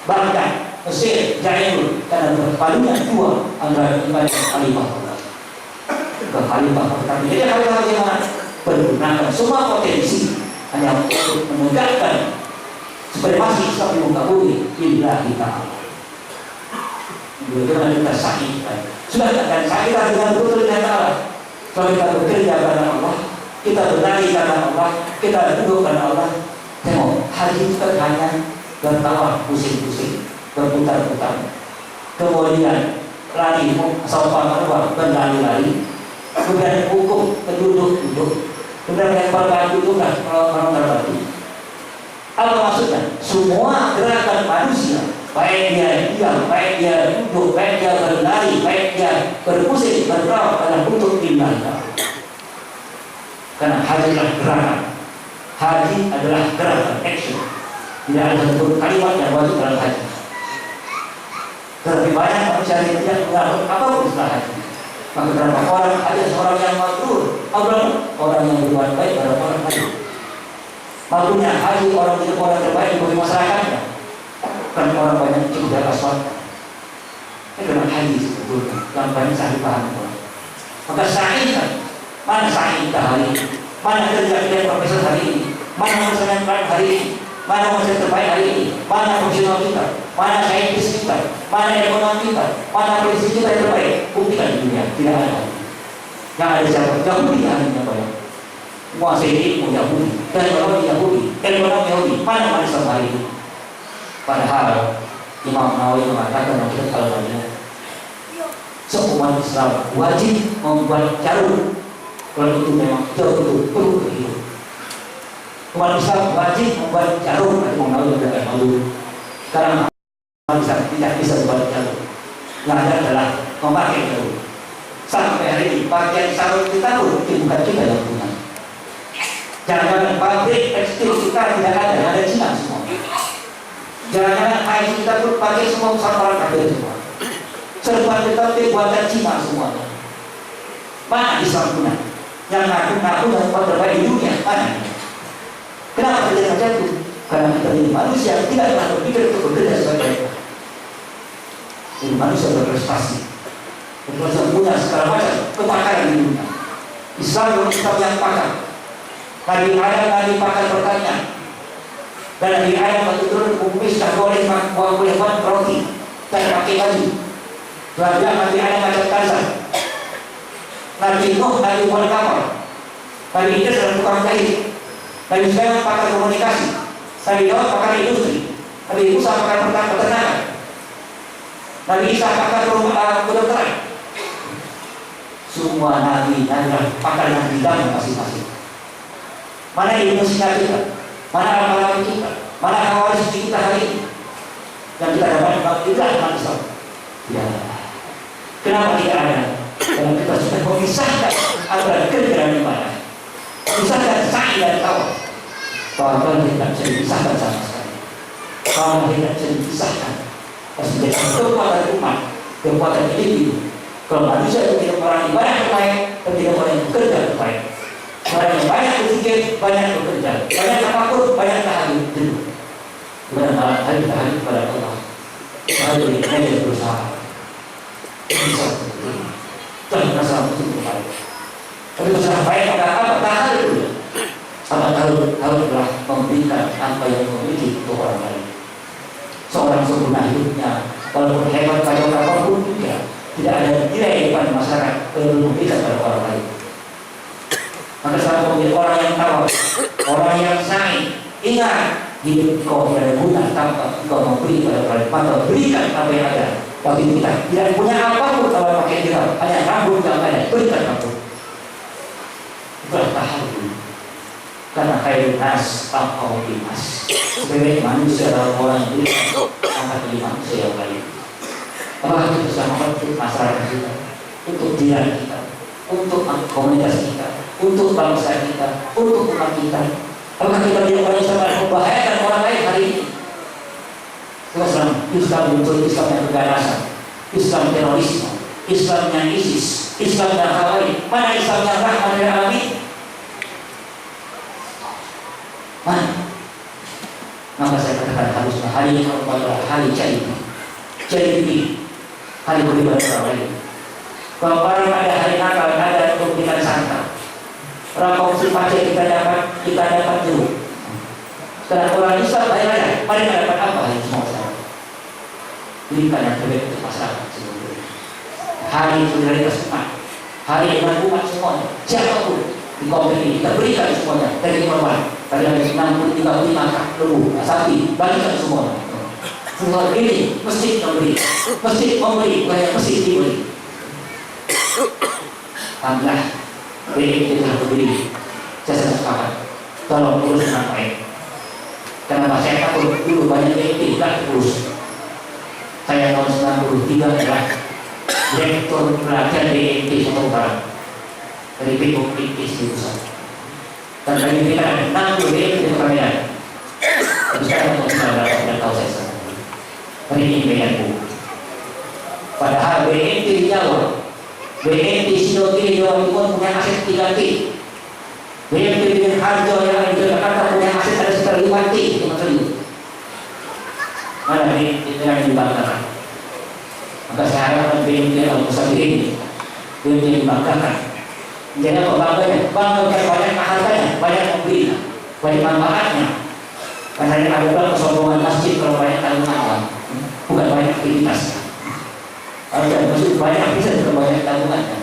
Baghdad, Mesir, Jairul, karena berpadunya dua antara ibadah khalifah. Khalifah pertama. Jadi khalifah bagaimana? Menggunakan semua potensi hanya untuk menegakkan supremasi Islam di muka bumi. Lillahi ta'ala. Bagaimana kita sahih? Sudah dan sahih dengan betul dengan Allah. Kalau kita bekerja karena Allah, kita berlari karena Allah, kita duduk karena Allah. Tengok, haji itu kan hanya bertawaf, pusing-pusing, berputar-putar. Kemudian lari, sampah marwah, berlari-lari. Kemudian hukum, duduk. Kemudian lempar batu itu kan orang terbatu. Apa maksudnya? Semua gerakan manusia, baik dia diam, baik dia duduk, baik dia berlari, baik dia berpusing, bergerak adalah untuk ibadah. Karena haji adalah gerakan. Haji adalah gerakan, action. Tidak ada satu kalimat yang wajib dalam haji. Tetapi banyak manusia yang tidak mengetahui apapun setelah haji. Maka berapa orang ada seorang yang mabrur, orang yang berbuat baik pada orang haji. Mabrurnya haji orang itu orang terbaik bagi masyarakatnya. Kan orang banyak tidak asal. Ini dengan haji sebetulnya yang banyak saling paham. Maka sa'i kan, mana sa'i kita hari ini? Mana kerja kita profesor hari ini? Mana manusia yang hari ini? Mana manusia terbaik hari ini? Mana profesional kita? Mana saintis kita? Mana ekonom kita? Mana polisi kita yang terbaik? Buktikan di dunia, tidak ada. Yang ada siapa? Yahudi hanya banyak. Menguasai ilmu Yahudi, teknologi Yahudi, ekonomi Yahudi. Mana manusia hari ini? Padahal Imam Nawawi mengatakan dalam kitab Al-Baqarah, semua Islam wajib membuat jarum. Kalau itu memang betul perlu kehidupan. Umat Islam wajib membuat jarum. Imam Nawawi berkata malu. Karena umat Islam tidak bisa membuat jarum. Yang ada adalah memakai jarum. Sampai hari ini pakaian sarung kita pun bukan kita yang punya. Jangan-jangan pabrik tekstil kita tidak ada Cina semua. Jangan-jangan haji kita pun pakai semua orang kafir semua. Serba kita buatan Cina semuanya. Mana Islam punya? Yang ngaku-ngaku dan kuat terbaik di dunia, mana? Kenapa terjadi macam itu? Karena kita ini manusia tidak pernah berpikir untuk bekerja sebagai jadi manusia berprestasi. Manusia punya segala macam kepakaran di dunia. Islam yang pakar. Nabi Adam pakar pertanian. Dan Nabi Adam waktu turun kumis tak boleh buat roti, tak pakai baju. Belajar Nabi Adam macam kasar. Nabi Nuh, Nabi buat kapal, Nabi Idris adalah tukang jahit, Nabi Sulaiman pakar komunikasi, Nabi Daud pakar industri, Nabi Musa pakar peternakan, Nabi Isa pakar kedokteran. Semua nabi adalah pakar yang bidang masing-masing. Mana Indonesia kita, mana amal kita, mana awal suci kita hari ini yang kita dapat itulah umat Islam. Ya, kenapa tidak ada? Karena kita sudah memisahkan antara kerja dan ibadah, memisahkan sa'i dan tawaf. Kawan-kawan tidak bisa dipisahkan sama sekali. Kawan tidak bisa dipisahkan. Harus menjadi kekuatan umat, kekuatan individu. Kalau manusia itu tidak orang ibadah terbaik, dan tidak orang yang bekerja terbaik. Orang yang banyak berpikir, banyak bekerja, banyak takut, banyak tahajud. Kemudian malam hari tahajud kepada Allah. Tahajud ini hanya berusaha. Bisa seperti ini. Tuhan merasa untuk terbaik. Tapi berusaha baik pada apa? Tahajud dulu. Apa tahajud telah memberikan apa yang memiliki untuk orang lain. Seorang sempurna hidupnya, walaupun hebat pada apapun juga, tidak ada nilai depan masyarakat perlu memberikan pada orang lain. Maka saat menjadi orang yang tawaf, orang yang sa'i, ingat hidup kau tidak ada guna tanpa kau memberi pada orang lain. Maka berikan apa yang ada. Waktu itu kita tidak punya apapun kalau pakai kita, hanya rambut yang ada, berikan rambut. Itulah tahajud. Karena khairun nas tanpa bimas. Sebagai manusia adalah orang yang berikan angkat dari manusia yang lain. Apakah kita bisa membantu masyarakat kita, untuk diri kita, untuk komunitas kita, untuk bangsa kita, untuk umat kita? Apakah kita menjadi orang yang sangat membahayakan orang lain hari ini? Islam muncul, Islam yang keganasan, Islam terorisme, Islam yang ISIS, Islam yang Khawarij. Mana Islam yang rahmah lil alamin? Mana? Maka saya katakan harusnya hari ini adalah hari jadi hari beribadah orang lain. Kalau orang ada hari nakal, ada untuk kita santap. Orang kongsi pacek kita dapat jeruk. Sekarang orang Islam paling dapat apa hari semua sama. Berikan yang terbaik untuk masyarakat seluruhnya. Hari solidaritas umat, hari dengan umat semuanya. Siapapun di komplek ini kita berikan semuanya dari korban. Tadi ada 63 lebu sapi, bagikan semuanya. Semua ini mesti memberi, bukan mesti diberi. Alhamdulillah, BNT telah berdiri. Saya sangat sepakat. Tolong urus dengan baik. Karena saya takut dulu banyak BNT tidak terurus. Saya tahun 93 adalah direktur pelatihan BNT Sumatera Barat dari Bikuk di pusat. Dan bagi kita ada 60 BNT di Medan. Tapi sekarang tidak tahu saya sekarang. Hari ini BNT. Padahal BNT di Jawa, BNT Sidogiri Jawa Timur punya aset 3 T. BNT di Harjo yang ada di Jakarta punya aset ada sekitar 5 T. Mana BNT yang dibanggakan? Maka saya harapkan BNT Al-Musabirin, BNT yang dibanggakan. Jadi apa bangganya? Banggakan banyak hartanya, banyak memberinya, banyak manfaatnya. Karena ada kesombongan masjid kalau banyak tanggungan, bukan banyak aktivitasnya. Ada maksud banyak bisa juga banyak tanggungannya.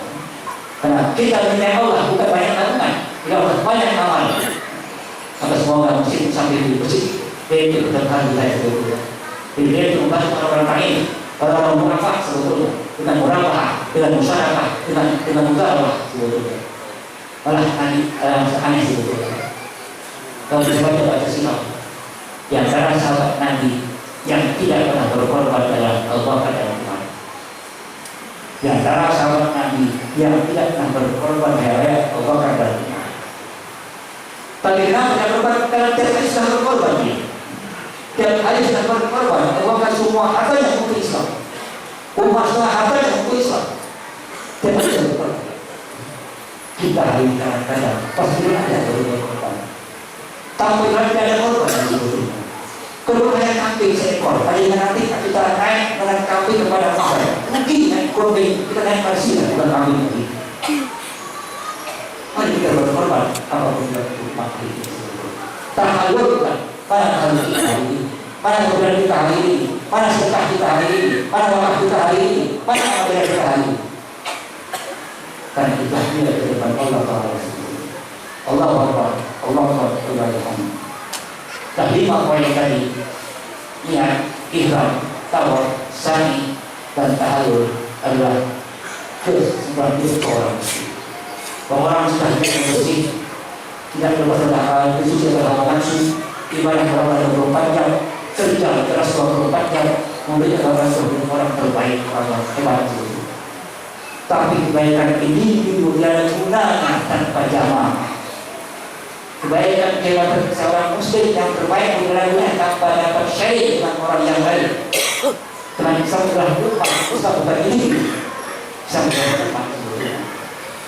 Karena kita minta Allah bukan banyak tanggungan, kita banyak amal. Maka semoga masjid sampai di masjid itu berdekat kita sebetulnya. Jadi dia membantu orang-orang lain, orang-orang munafik sebetulnya, dengan murabah, dengan musyarakah, dengan mudarabah sebetulnya. Malah aneh sebetulnya. Kalau kita baca silam, di antara sahabat Nabi yang tidak pernah berkorban dalam Al-Baqarah dan Al-Quran. Di antara sahabat Nabi yang tidak pernah berkorban dalam Al-Baqarah dan Al-Quran. Tapi kenapa tidak berkorban? Karena tiap hari sudah berkorban dia. Tiap hari sudah berkorban. Al-Baqarah semua hartanya untuk Islam. Umar semua hartanya untuk Islam. Tiap hari sudah berkorban. Kita hari ini kadang-kadang pasti ada berkorban. Tapi tidak ada korban di sebetulnya. Kedua hanya kambing seekor, tadi nanti kita naik dengan kambing kepada pasar. Mungkin naik kambing, kita naik pasir bukan kambing lagi. Mari kita berkorban apapun yang mati. Tahayul bukan, mana tahayul kita hari ini, mana kebenaran kita hari ini, mana sedekah kita hari ini, mana wakaf kita hari ini, mana amal kita hari ini. Karena kita tidak di depan Allah Taala. Allah Akbar, Allah Akbar, tapi 5 poin tadi, niat, ihram, tawaf, sani, dan tahallul adalah kesebaran orang. Bahwa orang sudah bersih, tidak berbuat itu sudah berhalangan ibadah berapa 24 jam, kerja keras 24 jam, memberikan orang terbaik, orang hebat itu. Tapi kebaikan ini tidak gunanya tanpa jamaah. Kebaikan seorang muslim yang terbaik bukanlah tanpa dapat syai dengan orang yang lain. Karena Islam lupa, Islam bukan ini. Islam bukan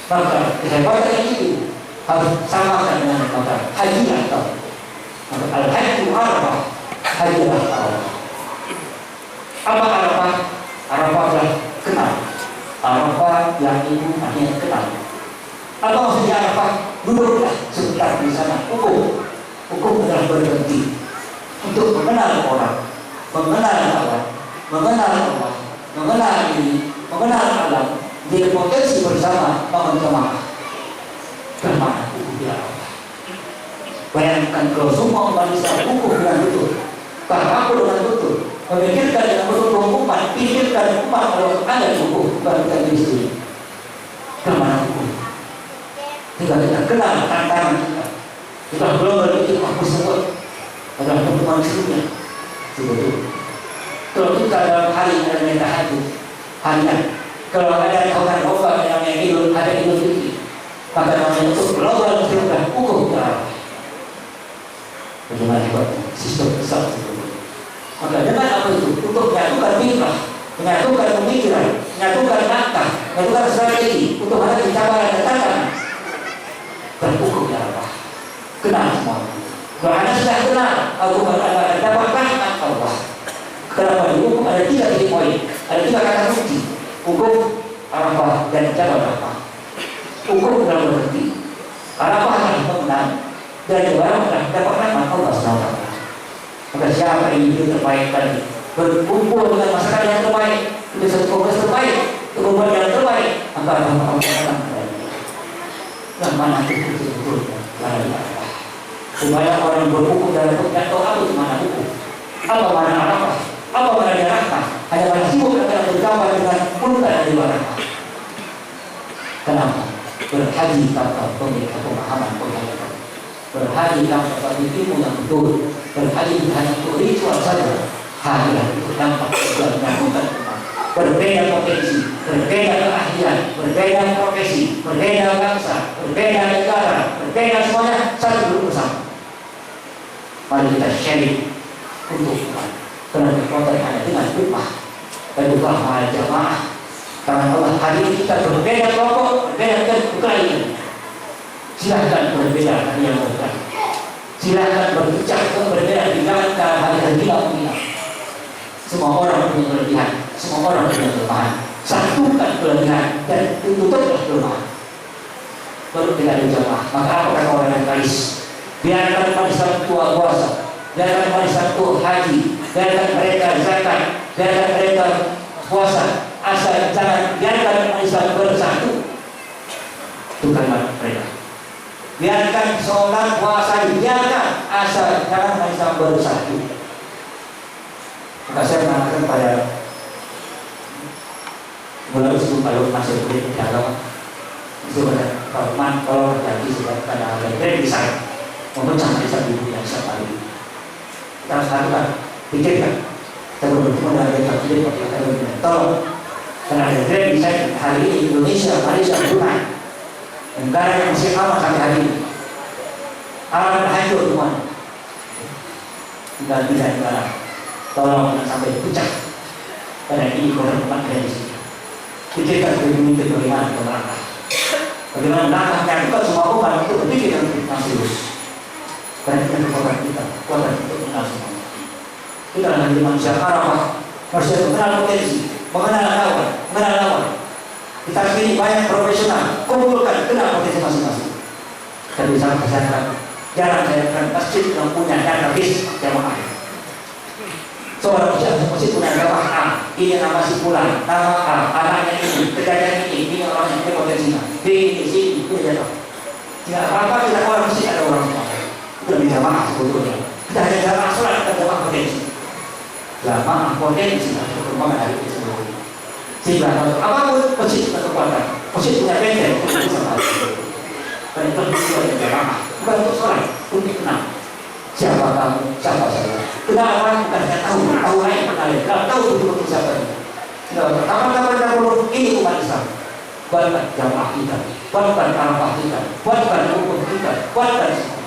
maka kehebatan itu harus samakan dengan maka haji atau al-hajju arafah, haji arafah. Apa arafah? Arafah adalah kenal. Arafah yang itu artinya kenal. Apa maksudnya arafah? Duduklah sebentar di sana. Hukum adalah berhenti untuk mengenal orang, mengenal Allah, mengenal Allah, mengenal diri, mengenal alam. Jadi potensi bersama bangun jemaah. Kemana hukum dia Allah? Bayangkan kalau semua umat Islam hukum dengan betul, aku dengan betul, memikirkan dengan betul umat, pikirkan umat kalau ada hukum, bukan kita diri sendiri. Kemana hukum? Jika kita kenal tantangan kita belum berpikir aku sebut adalah pertemuan sebelumnya. Sebetulnya, kalau kita dalam hari yang tahajud, hanya kalau ada kawan obat yang hidup, ada hidup ini, maka namanya untuk global sudah hukum Allah. Bagaimana buat sistem besar sebetulnya? Maka dengan apa itu? Untuk menyatukan fitrah, menyatukan pemikiran, menyatukan akal, menyatukan strategi untuk menghadapi cabaran dan tantangan. Terhukum ya Allah. Kenal semua. Kalau anda sudah kenal, aku berada dapat rahmat Allah. Kenapa dihukum ada 3 titik poin, ada 3 kata kunci. Hukum, arafah, dan jalan arafah. Hukum adalah berhenti. Arafah adalah mengenal, dan jalan adalah dapat rahmat Allah SWT. Maka siapa yang hidup terbaik tadi berkumpul dengan masyarakat yang terbaik, dengan satu komunitas terbaik, kerumunan yang terbaik, maka rahmat Allah SWT. Yang mana hukum sebetulnya supaya orang berhukum dalam tidak tahu apa itu mana hukum, apa mana arafah, apa mana rahmah, hanya pada sibuk akan bergambar dengan puluhan dari rahmah. Kenapa? Berhaji tanpa pemahaman penghayatan, berhaji tanpa ilmu yang betul, berhaji hanya untuk ritual saja, hanya untuk dampak dan menyambungkan umat. Berbeda potensi, berbeda keahlian, berbeda profesi, berbeda bangsa, berbeda negara, berbeda semuanya satu duduk bersama. Mari kita sharing untuk umat. Karena kekuatan hanya dengan umat dan bukan hal jamaah. Karena Allah hari ini kita berbeda kelompok, berbeda kekainan. Silahkan berbeda hanya berbeda. Silahkan berbicara berbeda di dalam hari-hari kita punya. Semua orang punya kelebihan, semua orang punya kelemahan. Satukan kelebihan dan tutuplah kelemahan. Baru tidak ada jamaah. Maka apa kata orang yang kalis? Biarkan manusia tua puasa, biarkan manusia tua haji, biarkan mereka zakat, biarkan mereka puasa. Asal jangan biarkan manusia bersatu. Itu kalimat mereka. Biarkan sholat puasa, biarkan asal jangan manusia bersatu. Maka saya mengatakan pada mulai sebelum kalau masih boleh dalam itu pada Rahman kalau terjadi sudah pada hari ini bisa memecah kisah ibu yang sekali kita harus lakukan, pikirkan kita bertemu dengan mereka tidak pakai tolong karena ada tren bisa hari ini Indonesia, Malaysia, Brunei negara yang masih aman sampai hari ini alam hancur semuanya tinggal bisa negara. Tolong jangan sampai pecah. Karena ini korban dari sini. Pikirkan bagaimana langkah. Bagaimana langkah yang kita semua bukan untuk berpikir tentang serius. Karena kita kekuatan kita, kekuatan untuk mengenal semuanya. Kita adalah manusia arafah, manusia mengenal potensi, mengenal lawan. Kita pilih banyak profesional, kumpulkan kenal potensi masing-masing. Dan bisa kesehatan. Jangan sayangkan masjid yang punya database jamaah. Seorang masjid punya jamaah ini nama si pulang, nama A, anaknya ini, ini orang yang berpotensinya, B ini, C ini, itu ya. Tidak apa-apa, tidak orang mesti ada orang tua. Itu lebih jamaah sebetulnya. Kita hanya jamaah sholat, kita jamaah potensi. Jamaah potensi, terutama hari itu sebetulnya. Sehingga apapun masjid berkekuatan, masjid punya benteng untuk bisa maju. Dan itu tujuan jamaah, bukan untuk sholat, untuk kenal. Siapa kamu, siapa saya. Kenapa? Bukan hanya tahu lain kenalin. Kalau tahu betul-betul siapa ini. Kapan-kapan dahulu ini umat Islam. Buatkan jamaah kita, buatkan arafah kita, buatkan hukum kita, buatkan semua.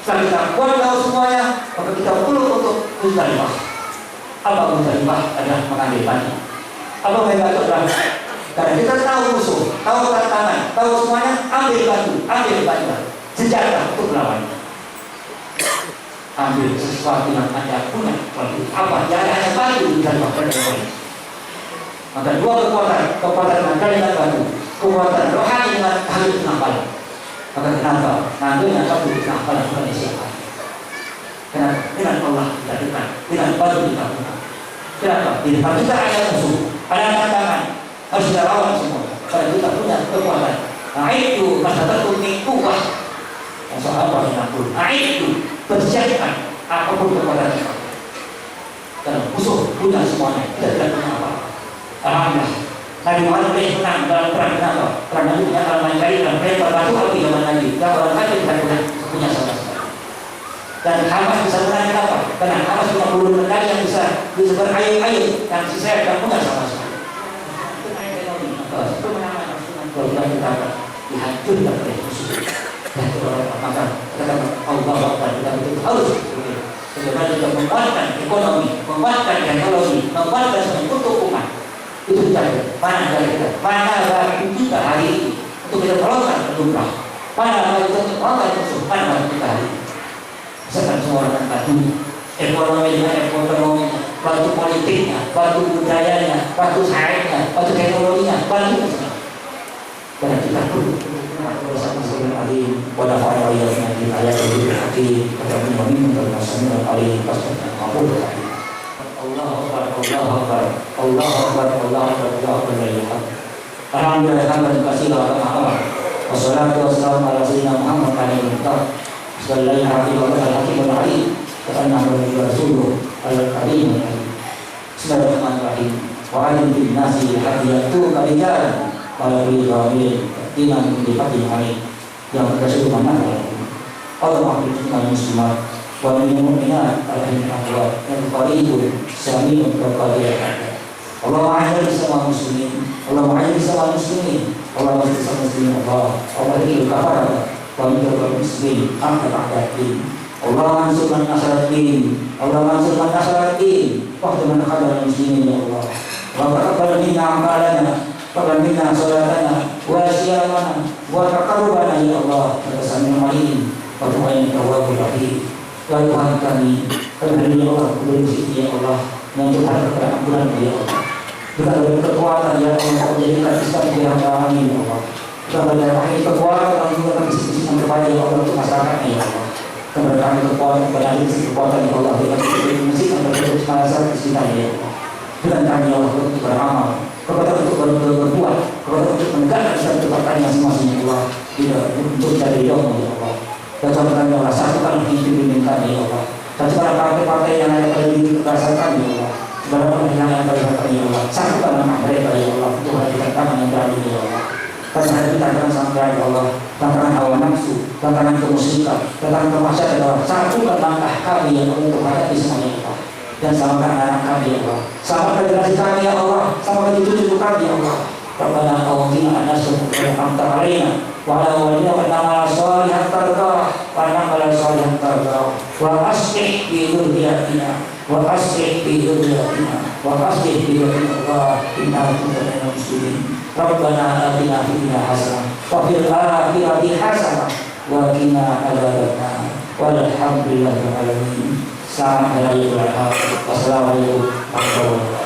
Setelah kita buat tahu semuanya, maka kita perlu untuk musyawarah. Apa musyawarah adalah mengambil batu. Apa mengambil batu adalah karena kita tahu musuh, tahu tantangan, tahu semuanya, ambil batu senjata untuk melawannya. Ambil sesuatu yang Anda punya, apa? Jangan hanya batu dan bahkan yang lain. Maka dua kekuatan mentari dan batu, kekuatan rohani dengan tahun penampalan. Maka kenapa? Nantinya kamu penampalan bukan siapa? Kenapa? Dengan Allah kita dekat, dengan batu kita dekat. Kenapa? Di depan kita ada musuh, ada tantangan, harus kita lawan semua. Karena kita punya kekuatan. Nah itu masa tertutup kuat. Soal apa yang aku? Nah itu persiapkan apapun kekuatan kita. Karena musuh punya semuanya, kita tidak punya apa-apa. Alhamdulillah. Nabi Muhammad menang dalam perang kenapa? Karena Nabi dalam mencari dan mereka batu api zaman Nabi. Yang orang kafir tidak punya sama sekali. Dan Hamas bisa menang kenapa? Karena Hamas punya peluru medali yang bisa berayu-ayu yang sisa tidak punya sama sekali. Itu menang kalau kita dihancurkan oleh musuh. Dan kita maka Allah Akbar kita betul harus bagaimana kita menguatkan ekonomi, menguatkan teknologi, menguatkan untuk umat. Itu saja. Mana dari kita? Mana dari kita hari ini untuk kita tolongkan lumrah? Mana dari kita tolongkan musuh? Mana dari kita hari ini? Misalkan semua orang bantu ekonominya, bantu politiknya, bantu budayanya, bantu sainsnya, bantu teknologinya, bantu semua. Karena kita perlu bersama sama alim, pada fa'ala ayatnya di ayat yang hati, pada meminum dan masalah alim pasti mampu berkati. Allah Akbar, Allah Akbar, Allah Akbar, Allah Akbar, Allah Akbar. Alhamdulillah, terima kasih kepada Allah. Wassalatu wassalamu ala sayyidina Muhammad alaihi wasallam. Bismillahirrahmanirrahim. Alhamdulillah, karena Nabi Rasulullah al-Karim. Bismillahirrahmanirrahim. Wa alim bin nasi hadiyatu kalijan. Pada beliau dengan mendapati hari yang berkasih mana Allah mengakhirkan muslimat wa minumina alaihi Allah yang qaribun sami berqadiyah Allah ma'ajal sama muslimin Allah ma'ajal sama muslimin Allah ma'ajal sama muslimin Allah itu kafara wa minumina muslimin angkat angkatin Allah mansurkan nasaratin Allah mansurkan nasaratin waktu menakadar muslimin ya Allah wa barakallahu minna amalana Faqamina salatana wa siyamana wa taqarrubana ya Allah Bersama malim wa tuhaini tawabul rahim ya Tuhan kami karena ya Allah bersyukur ya Allah yang Tuhan keberampunan ya Allah kita berkekuatan ya Allah menjadikan Islam yang kami ya Allah kita berdaya kekuatan juga kami sistem kepada ya Allah untuk masyarakatnya ya Allah kita berdaya kekuatan kepada kekuatan ya Allah dengan masjid yang berbentuk masyarakat di sini ya Allah dengan kami ya Allah untuk beramal kepada untuk berbuat, kepada untuk menegakkan satu pertanyaan masing-masing ya Allah, tidak untuk dari Allah ya Allah. Dan contohnya Allah, satukan hidup diminta ya Allah. Dan segala partai-partai yang ada pada diri berdasarkan ya Allah, segala pemilihan yang berdasarkan ya Allah, satukan nama mereka ya Allah, untuk hadirkan tangan yang berani ya Allah. Dan hari kita akan sampai ya Allah, tantangan hawa nafsu, tantangan kemusyrikan, tantangan kemaksiatan ya Allah, satukan langkah kami yang untuk hadapi semuanya ya Allah. Dan selamatkan anak kami ya Allah, selamatkan generasi kami ya Allah, selamatkan cucu-cucu kami ya Allah. Rabbana awzina anasum amta alaina wa ala walina wa na'mal sholihan tardah wa na'mal sholihan tardah wa aslih bi dzurriyyatina wa aslih bi dzurriyyatina wa aslih bi dzurriyyatina inna kunna minal muslimin. Rabbana atina fid dunya hasanah wa fil akhirati hasanah wa qina adzabannar. Walhamdulillahirabbil alamin. Assalamualaikum warahmatullahi wabarakatuh.